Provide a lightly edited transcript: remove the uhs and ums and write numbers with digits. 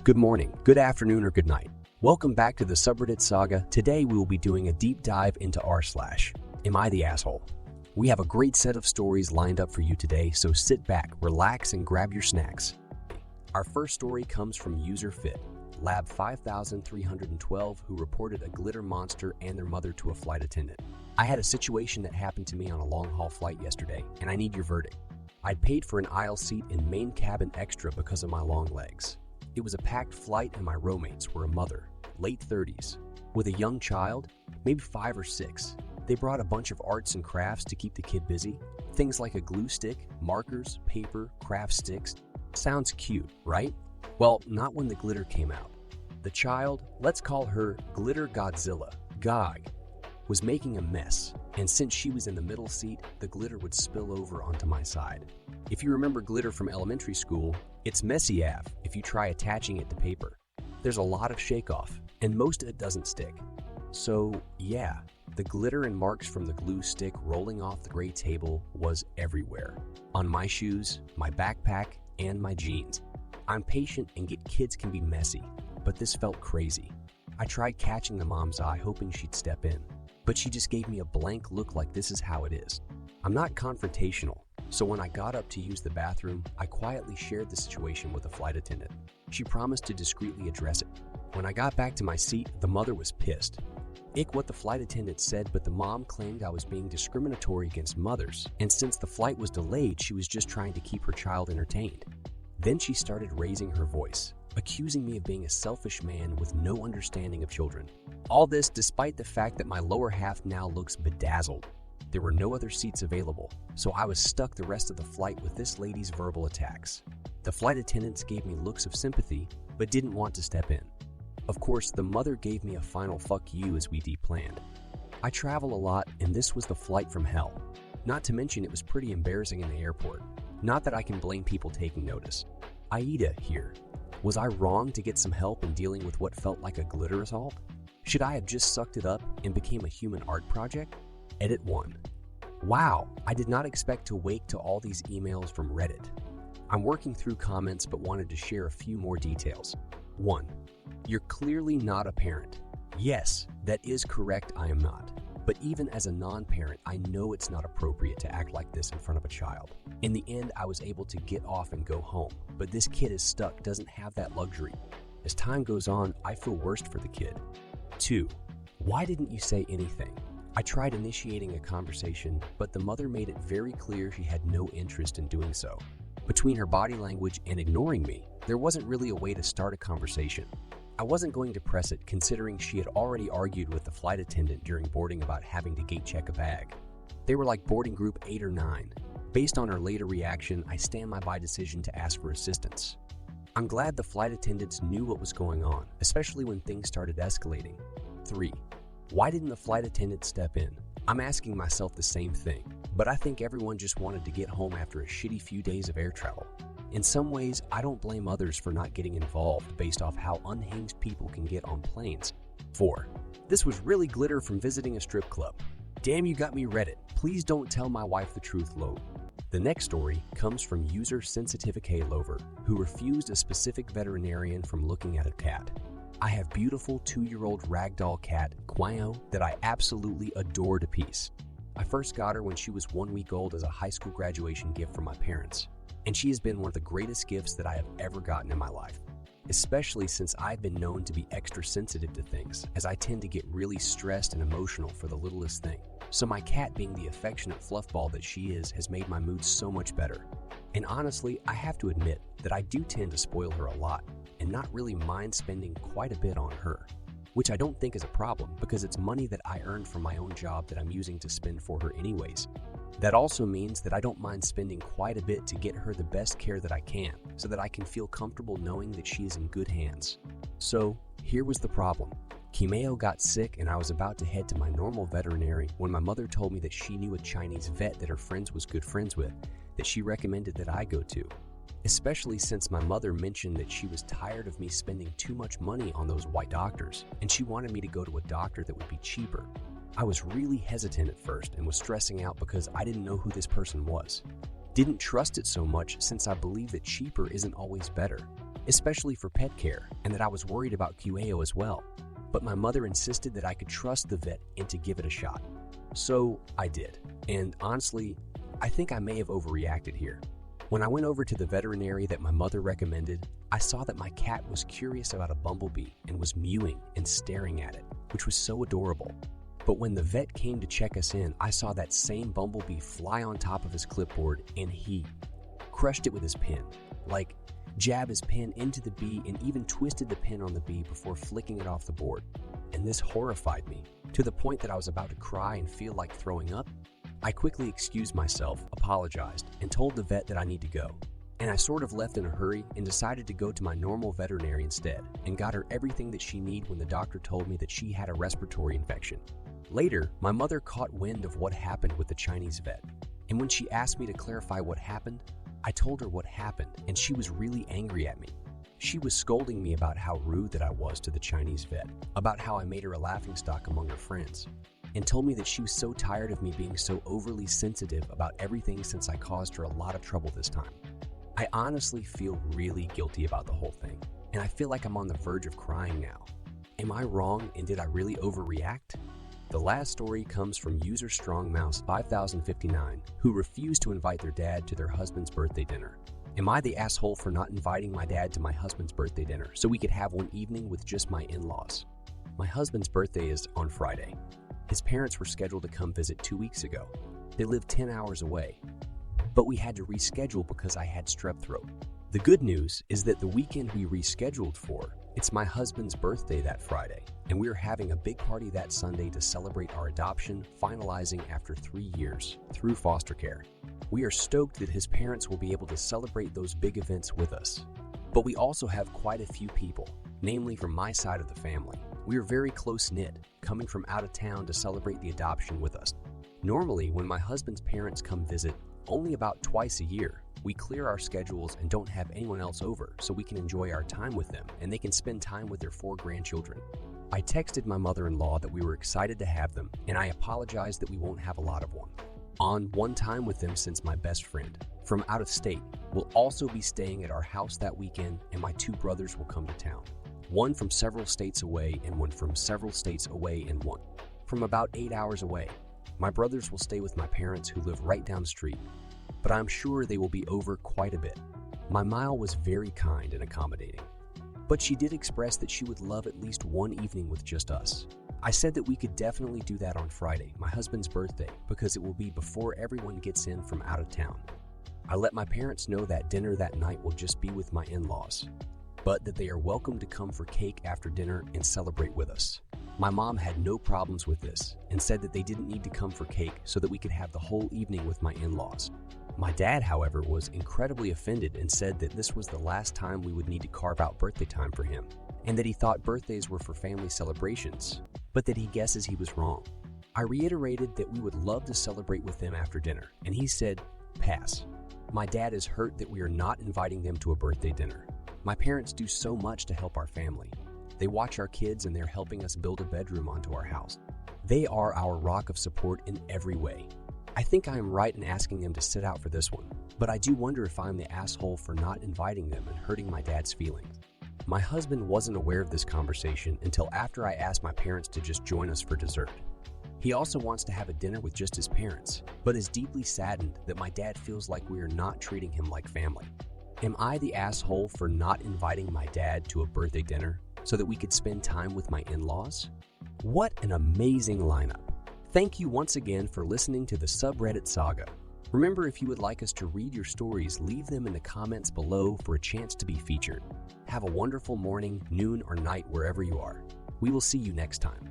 Good morning, good afternoon, or good night. Welcome back to the Subreddit saga. Today we will be doing a deep dive into r/AmItheAsshole. We have a great set of stories lined up for you today, so sit back, relax, and grab your snacks. Our first story comes from user Fit, Lab 5312, who reported a glitter monster and their mother to a flight attendant. I had a situation that happened to me on a long-haul flight yesterday, and I need your verdict. I'd paid for an aisle seat in main cabin extra because of my long legs. It was a packed flight and my roommates were a mother, late 30s, with a young child, maybe 5 or 6. They brought a bunch of arts and crafts to keep the kid busy. Things like a glue stick, markers, paper, craft sticks. Sounds cute, right? Well, not when the glitter came out. The child, let's call her Glitter Godzilla, Gog, was making a mess, and since she was in the middle seat, the glitter would spill over onto my side. If you remember glitter from elementary school, it's messy AF if you try attaching it to paper. There's a lot of shake-off, and most of it doesn't stick. So yeah, the glitter and marks from the glue stick rolling off the gray table was everywhere. On my shoes, my backpack, and my jeans. I'm patient and get kids can be messy, but this felt crazy. I tried catching the mom's eye hoping she'd step in, but she just gave me a blank look like this is how it is. I'm not confrontational, so when I got up to use the bathroom, I quietly shared the situation with the flight attendant. She promised to discreetly address it. When I got back to my seat, the mother was pissed. What the flight attendant said, but the mom claimed I was being discriminatory against mothers, and since the flight was delayed, she was just trying to keep her child entertained. Then she started raising her voice, accusing me of being a selfish man with no understanding of children. All this despite the fact that my lower half now looks bedazzled. There were no other seats available, so I was stuck the rest of the flight with this lady's verbal attacks. The flight attendants gave me looks of sympathy, but didn't want to step in. Of course, the mother gave me a final fuck you as we deplanned. I travel a lot, and this was the flight from hell. Not to mention it was pretty embarrassing in the airport. Not that I can blame people taking notice. Aida here. Was I wrong to get some help in dealing with what felt like a glitter assault? Should I have just sucked it up and became a human art project? Edit 1. Wow, I did not expect to wake to all these emails from Reddit. I'm working through comments but wanted to share a few more details. 1. You're clearly not a parent. Yes, that is correct, I am not. But even as a non-parent, I know it's not appropriate to act like this in front of a child. In the end, I was able to get off and go home, but this kid is stuck, doesn't have that luxury. As time goes on, I feel worse for the kid. 2. Why didn't you say anything? I tried initiating a conversation, but the mother made it very clear she had no interest in doing so. Between her body language and ignoring me, there wasn't really a way to start a conversation. I wasn't going to press it considering she had already argued with the flight attendant during boarding about having to gate check a bag. They were like boarding group 8 or 9. Based on her later reaction, I stand by my decision to ask for assistance. I'm glad the flight attendants knew what was going on, especially when things started escalating. 3. Why didn't the flight attendant step in? I'm asking myself the same thing, but I think everyone just wanted to get home after a shitty few days of air travel. In some ways, I don't blame others for not getting involved based off how unhinged people can get on planes. 4. This was really glitter from visiting a strip club. Damn, you got me Reddit. Please don't tell my wife the truth, Lo. The next story comes from user Sensitivik Lover, who refused a specific veterinarian from looking at a cat. I have beautiful 2-year-old ragdoll cat, Quayo, that I absolutely adore to piece. I first got her when she was 1 week old as a high school graduation gift from my parents, and she has been one of the greatest gifts that I have ever gotten in my life, especially since I've been known to be extra sensitive to things, as I tend to get really stressed and emotional for the littlest thing. So my cat, being the affectionate fluffball that she is, has made my mood so much better. And honestly, I have to admit that I do tend to spoil her a lot and not really mind spending quite a bit on her, which I don't think is a problem because it's money that I earned from my own job that I'm using to spend for her anyways. That also means that I don't mind spending quite a bit to get her the best care that I can so that I can feel comfortable knowing that she is in good hands. So here was the problem. Kimeo got sick and I was about to head to my normal veterinary when my mother told me that she knew a Chinese vet that her friends was good friends with that she recommended that I go to. Especially since my mother mentioned that she was tired of me spending too much money on those white doctors, and she wanted me to go to a doctor that would be cheaper. I was really hesitant at first and was stressing out because I didn't know who this person was. Didn't trust it so much since I believe that cheaper isn't always better. especially for pet care, and that I was worried about QAO as well. But my mother insisted that I could trust the vet and to give it a shot. So I did. And honestly, I think I may have overreacted here. When I went over to the veterinary that my mother recommended, I saw that my cat was curious about a bumblebee and was mewing and staring at it, which was so adorable. But when the vet came to check us in, I saw that same bumblebee fly on top of his clipboard and he crushed it with his pen. Like, jab his pen into the bee and even twisted the pen on the bee before flicking it off the board. And this horrified me, to the point that I was about to cry and feel like throwing up. I quickly excused myself, apologized, and told the vet that I need to go. And I sort of left in a hurry and decided to go to my normal veterinary instead, and got her everything that she needed when the doctor told me that she had a respiratory infection. Later, my mother caught wind of what happened with the Chinese vet, and when she asked me to clarify what happened, I told her what happened, and she was really angry at me. She was scolding me about how rude that I was to the Chinese vet, about how I made her a laughingstock among her friends, and told me that she was so tired of me being so overly sensitive about everything since I caused her a lot of trouble this time. I honestly feel really guilty about the whole thing, and I feel like I'm on the verge of crying now. Am I wrong, and did I really overreact? The last story comes from user StrongMouse5059, who refused to invite their dad to their husband's birthday dinner. Am I the asshole for not inviting my dad to my husband's birthday dinner so we could have one evening with just my in-laws? My husband's birthday is on Friday. His parents were scheduled to come visit 2 weeks ago. They live 10 hours away, but we had to reschedule because I had strep throat. The good news is that the weekend we rescheduled for, it's my husband's birthday that Friday, and we are having a big party that Sunday to celebrate our adoption, finalizing after 3 years through foster care. We are stoked that his parents will be able to celebrate those big events with us. But we also have quite a few people, namely from my side of the family. We are very close-knit, coming from out of town to celebrate the adoption with us. Normally, when my husband's parents come visit, only about twice a year, we clear our schedules and don't have anyone else over so we can enjoy our time with them and they can spend time with their 4 grandchildren. I texted my mother-in-law that we were excited to have them, and I apologized that we won't have a lot of one time with them since my best friend from out of state will also be staying at our house that weekend, and my 2 brothers will come to town. One from several states away and one from several states away and one from about 8 hours away. My brothers will stay with my parents who live right down the street, but I'm sure they will be over quite a bit. My Mile was very kind and accommodating, but she did express that she would love at least one evening with just us. I said that we could definitely do that on Friday, my husband's birthday, because it will be before everyone gets in from out of town. I let my parents know that dinner that night will just be with my in-laws, but that they are welcome to come for cake after dinner and celebrate with us. My mom had no problems with this and said that they didn't need to come for cake so that we could have the whole evening with my in-laws. My dad, however, was incredibly offended and said that this was the last time we would need to carve out birthday time for him, and that he thought birthdays were for family celebrations, but that he guesses he was wrong. I reiterated that we would love to celebrate with them after dinner, and he said, pass. My dad is hurt that we are not inviting them to a birthday dinner. My parents do so much to help our family. They watch our kids and they're helping us build a bedroom onto our house. They are our rock of support in every way. I think I am right in asking them to sit out for this one, but I do wonder if I'm the asshole for not inviting them and hurting my dad's feelings. My husband wasn't aware of this conversation until after I asked my parents to just join us for dessert. He also wants to have a dinner with just his parents, but is deeply saddened that my dad feels like we are not treating him like family. Am I the asshole for not inviting my dad to a birthday dinner so that we could spend time with my in-laws? What an amazing lineup. Thank you once again for listening to the Subreddit Saga. Remember, if you would like us to read your stories, leave them in the comments below for a chance to be featured. Have a wonderful morning, noon, or night wherever you are. We will see you next time.